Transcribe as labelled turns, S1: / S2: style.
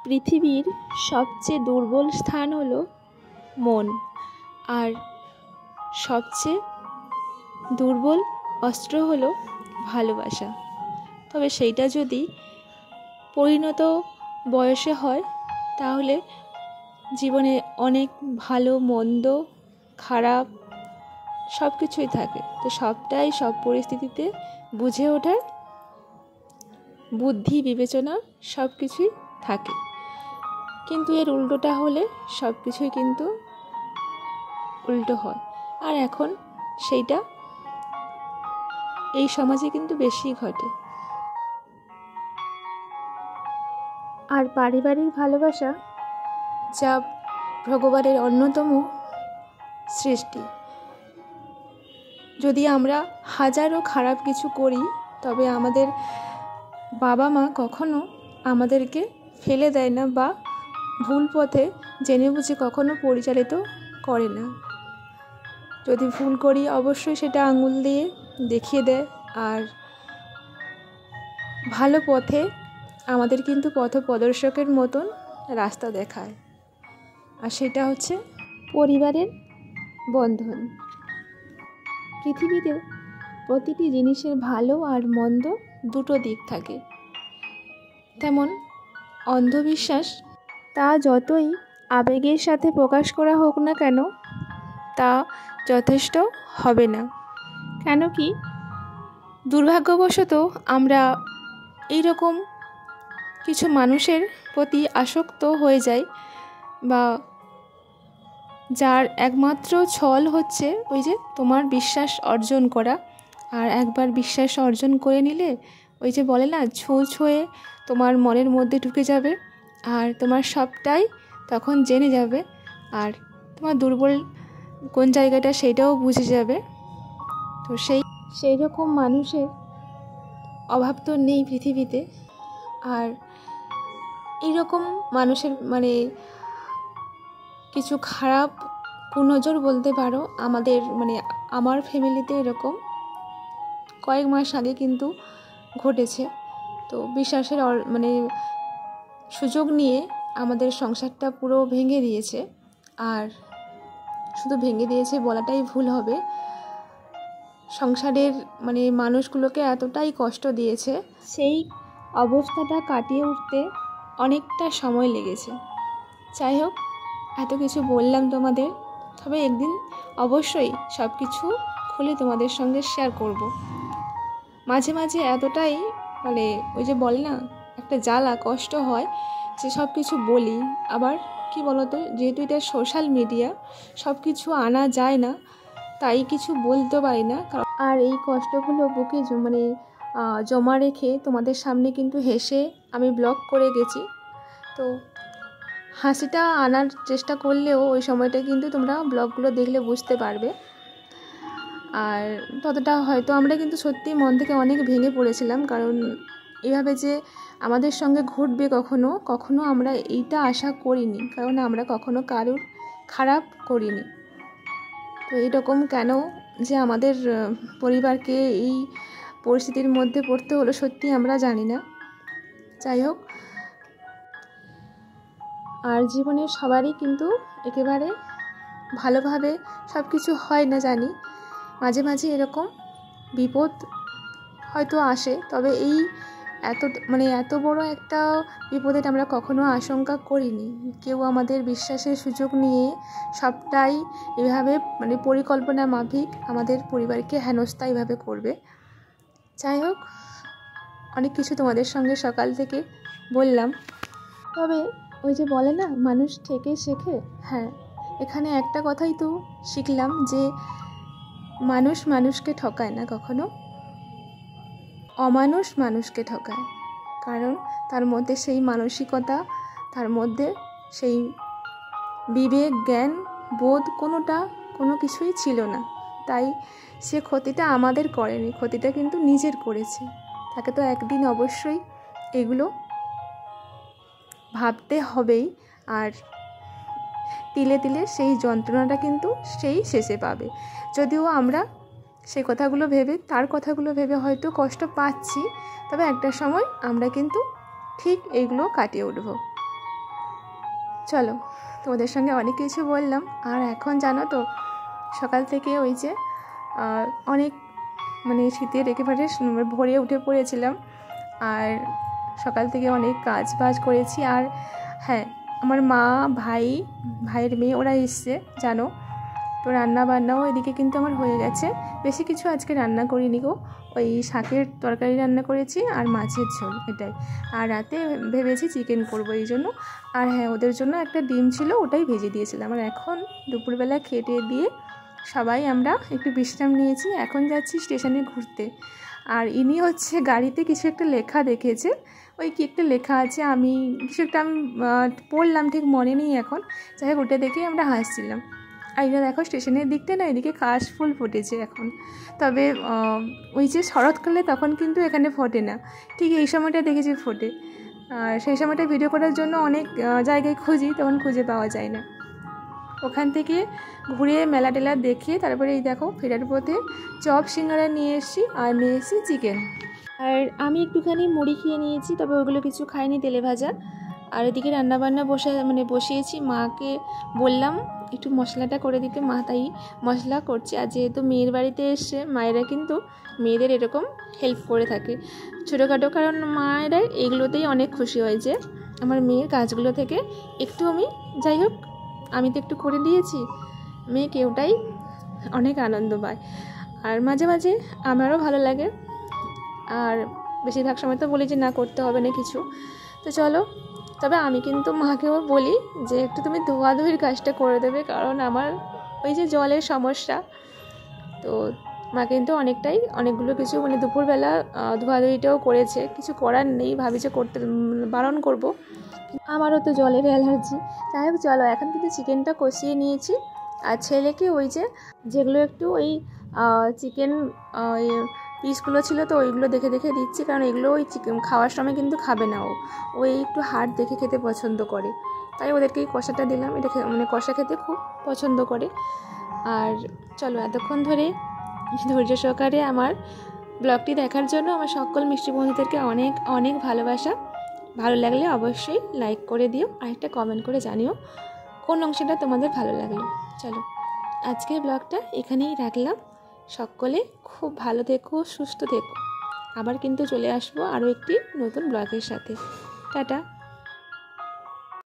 S1: পৃথিবীর সবচেয়ে দুর্বল স্থান হলো মন, আর সবচেয়ে দুর্বল অস্ত্র হলো ভালোবাসা। তবে সেইটা যদি পরিণত বয়সে হয় তাহলে জীবনে অনেক ভালো মন্দ খারাপ সব কিছুই থাকে। তো সবটাই সব পরিস্থিতিতে বুঝে ওঠার বুদ্ধি বিবেচনা সব কিছুই থাকে, কিন্তু এর উল্টোটা হলে সব কিছুই কিন্তু উল্টো হয়। আর এখন সেইটা এই সমাজে কিন্তু বেশি ঘটে। আর পারিবারিক ভালোবাসা যা ভগবানের অন্যতম সৃষ্টি। যদি আমরা হাজারো খারাপ কিছু করি তবে আমাদের বাবা মা কখনো আমাদেরকে ফেলে দেয় না বা ভুল পথে জেনে বুঝে কখনো পরিচালিত করে না। যদি ভুল করি অবশ্যই সেটা আঙুল দিয়ে দেখিয়ে দেয়, আর ভালো পথে আমাদের কিন্তু পথপ্রদর্শকের মতন রাস্তা দেখায়। আর সেটা হচ্ছে পরিবারের বন্ধন। পৃথিবীতে প্রতিটি জিনিসের ভালো আর মন্দ দুটো দিক থাকে। তেমন অন্ধবিশ্বাস তা যতই আবেগের সাথে প্রকাশ করা হোক না কেন তা যথেষ্ট হবে না। কেন কি দুর্ভাগ্যবশত আমরা এইরকম কিছু মানুষের প্রতি আসক্ত হয়ে যাই, বা যার একমাত্র ছল হচ্ছে ওই যে তোমার বিশ্বাস অর্জন করা। আর একবার বিশ্বাস অর্জন করে নিলে ওই যে বলে না, ছুঁয়ে তোমার মনের মধ্যে ঢুকে যাবে আর তোমার সবটাই তখন জেনে যাবে, আর তোমার দুর্বল কোন জায়গাটা সেইটাও বুঝে যাবে। তো সেই রকম মানুষের অভাব তো নেই পৃথিবীতে। আর এইরকম মানুষের কিছু খারাপ কুনজর বলতে পারো আমার ফ্যামিলিতে এরকম কয়েক মাস আগে কিন্তু ঘটেছে। তো বিশ্বাসের সুযোগ নিয়ে আমাদের সংসারটা পুরো ভেঙে দিয়েছে। আর শুধু ভেঙে দিয়েছে বলাটাই ভুল হবে, সংসারের মানুষগুলোকে এতটাই কষ্ট দিয়েছে, সেই অবস্থাটা কাটিয়ে উঠতে অনেকটা সময় লেগেছে। যাই হোক, এত কিছু বললাম তোমাদের, তবে একদিন অবশ্যই সব কিছু খুলে তোমাদের সঙ্গে শেয়ার করব। মাঝে মাঝে এতটাই ওই যে বলে না, একটা জ্বালা কষ্ট হয় যে সব কিছু বলি। আবার কি বলতো, যেহেতু এটা সোশ্যাল মিডিয়া সব কিছু আনা যায় না, তাই কিছু বলতে পারি না। আর এই কষ্টগুলো বুকে জমা রেখে তোমাদের সামনে কিন্তু হেসে আমি ব্লগ করে গেছি। তো হাসিটা আনার চেষ্টা করলেও ওই সময়টা কিন্তু তোমরা ব্লগগুলো দেখলে বুঝতে পারবে। আর ততটা হয়তো আমরা কিন্তু সত্যি মন থেকে অনেক ভেঙে পড়েছিলাম, কারণ এভাবে যে আমাদের সঙ্গে ঘটবে কখনো আমরা এইটা আশা করিনি, কারণ আমরা কখনো কারোর খারাপ করিনি। তো এইরকম কেন যে আমাদের পরিবারকে এই পরিস্থিতির মধ্যে পড়তে হলো সত্যি আমরা জানি না। যাই হোক, আর জীবনে সবারই কিন্তু একেবারে ভালোভাবে সব কিছু হয় না জানি, মাঝে মাঝে এরকম বিপদ হয়তো আসে। তবে এই এত বড় একটা বিপদের আমরা কখনো আশঙ্কা করিনি। কেউ আমাদের বিশ্বাসের সুযোগ নিয়ে সবটাই এভাবে পরিকল্পনা মাফিক আমাদের পরিবারকে হেনস্থা এভাবে করবে। যাই হোক, অনেক কিছু তোমাদের সঙ্গে সকাল থেকে বললাম। তবে ওই যে বলে না, মানুষ থেকে শেখে। হ্যাঁ, এখানে একটা কথাই তো শিখলাম যে মানুষ মানুষকে ঠকায় না কখনো, অমানুষ মানুষকে ঠকায়। কারণ তার মধ্যে সেই মানসিকতা, তার মধ্যে সেই বিবেক জ্ঞান বোধ কোনো কিছুই ছিল না। তাই সে ক্ষতিটা আমাদের করেনি, ক্ষতিটা কিন্তু নিজের করেছে। তাকে তো একদিন অবশ্যই এগুলো ভাবতে হবেই, আর তিলে তিলে সেই যন্ত্রণাটা কিন্তু সেই শেষে পাবে। যদিও আমরা সেই তার কথাগুলো ভেবে হয়তো কষ্ট পাচ্ছি, তবে একটা সময় আমরা কিন্তু ঠিক এইগুলো কাটিয়ে উঠব। চলো, তোমাদের সঙ্গে অনেক কিছু বললাম। আর এখন জানো তো, সকাল থেকে ওই যে অনেক মানে শীতের একেবারে ভোরে উঠে পড়েছিলাম, আর সকাল থেকে অনেক কাজ বাজ করেছি। আর হ্যাঁ, আমার মা, ভাইয়ের মেয়ে ওরা এসছে জানো, তো রান্না বান্নাও এদিকে কিন্তু আমার হয়ে গেছে। বেশি কিছু আজকে রান্না করিনি গো, ওই শাকের তরকারি রান্না করেছি আর মাছের ঝোল, এটাই। আর রাতে ভেবেছি চিকেন করবো এই জন্য। আর হ্যাঁ, ওদের জন্য একটা ডিম ছিল, ওটাই ভেজে দিয়েছিলাম। আর এখন দুপুরবেলা খেটে দিয়ে সবাই আমরা একটু বিশ্রাম নিয়েছি। এখন যাচ্ছি স্টেশনে ঘুরতে। আর ইনি হচ্ছে গাড়িতে কিছু একটা লেখা দেখেছে, ওই কি একটা লেখা আছে, আমি কিছু একটা আমি পড়লাম, ঠিক মনে নেই এখন। যাই হোক, ওটা দেখেই আমরা হাসছিলাম। আর এটা দেখো, স্টেশনের দিকটা না এদিকে কাশফুল ফুটেছে এখন। তবে ওই যে শরৎকালে তখন কিন্তু এখানে ফোটে না, ঠিক এই সময়টা দেখেছি ফোটে। আর সেই সময়টা ভিডিও করার জন্য অনেক জায়গায় খুঁজি, তখন খুঁজে পাওয়া যায় না। ওখান থেকে ঘুরে মেলা টেলা দেখে তারপরে এই দেখো ফেরার পথে চপ সিঙ্গারা নিয়ে এসেছি, আর নিয়ে এসেছি চিকেন। আর আমি একটুখানি মুড়ি খেয়ে নিয়েছি, তবে ওগুলো কিছু খাইনি, তেলে ভাজা। আর এদিকে রান্নাবান্না বসিয়েছি। মাকে বললাম একটু মশলাটা করে দিতে, মা তাই মশলা করছে। আর যেহেতু মেয়ের বাড়িতে এসে মায়েরা কিন্তু মেয়েদের এরকম হেল্প করে থাকে ছোটোখাটো, কারণ মায়েরা এগুলোতেই অনেক খুশি হয় যে আমার মেয়ের কাজগুলো থেকে একটু আমি, যাই হোক আমি তো একটু করে দিয়েছি, মেয়ে কেউটাই অনেক আনন্দ পায়। আর মাঝে মাঝে আমারও ভালো লাগে, আর বেশিরভাগ সময় তো বলি যে না, করতে হবে না কিছু। তো চলো, তবে আমি কিন্তু মাকেও বলি যে একটু তুমি ধোয়াধুয়ির কাজটা করে দেবে, কারণ আমার ওই যে জলের সমস্যা। তো মা কিন্তু অনেকগুলো কিছু মানে দুপুরবেলা ধোয়াধুয়িটাও করেছে, কিছু করার নেই, ভাবি যে করতে বারণ করব, আমারও তো জলের অ্যালার্জি। যাই হোক চলো, এখন কিন্তু চিকেনটা কষিয়ে নিয়েছি। আর ছেলেকে ওই যেগুলো একটু ওই চিকেন পিসগুলো ছিল, তো ওইগুলো দেখে দেখে দিচ্ছি, কারণ এগুলো ওই চিকেন খাওয়ার সময় কিন্তু খাবে না, ওই একটু হাড় দেখে খেতে পছন্দ করে, তাই ওদেরকে এই কষাটা দিলাম। এটা মানে কষা খেতে খুব পছন্দ করে। আর চলো, এতক্ষণ ধরে ধৈর্য সহকারে আমার ব্লগটি দেখার জন্য আমার সকল মিষ্টি বন্ধুদেরকে অনেক অনেক ভালোবাসা। ভালো লাগলে অবশ্যই লাইক করে দিও, আর একটা কমেন্ট করে জানিও কোন অংশটা তোমাদের ভালো লাগলো। চলো, আজকের ব্লগটা এখানেই রাখলাম। সকলে খুব ভালো থেকো, সুস্থ থেকো। আবার কিন্তু চলে আসবো আরও একটি নতুন ব্লগের সাথে। টাটা।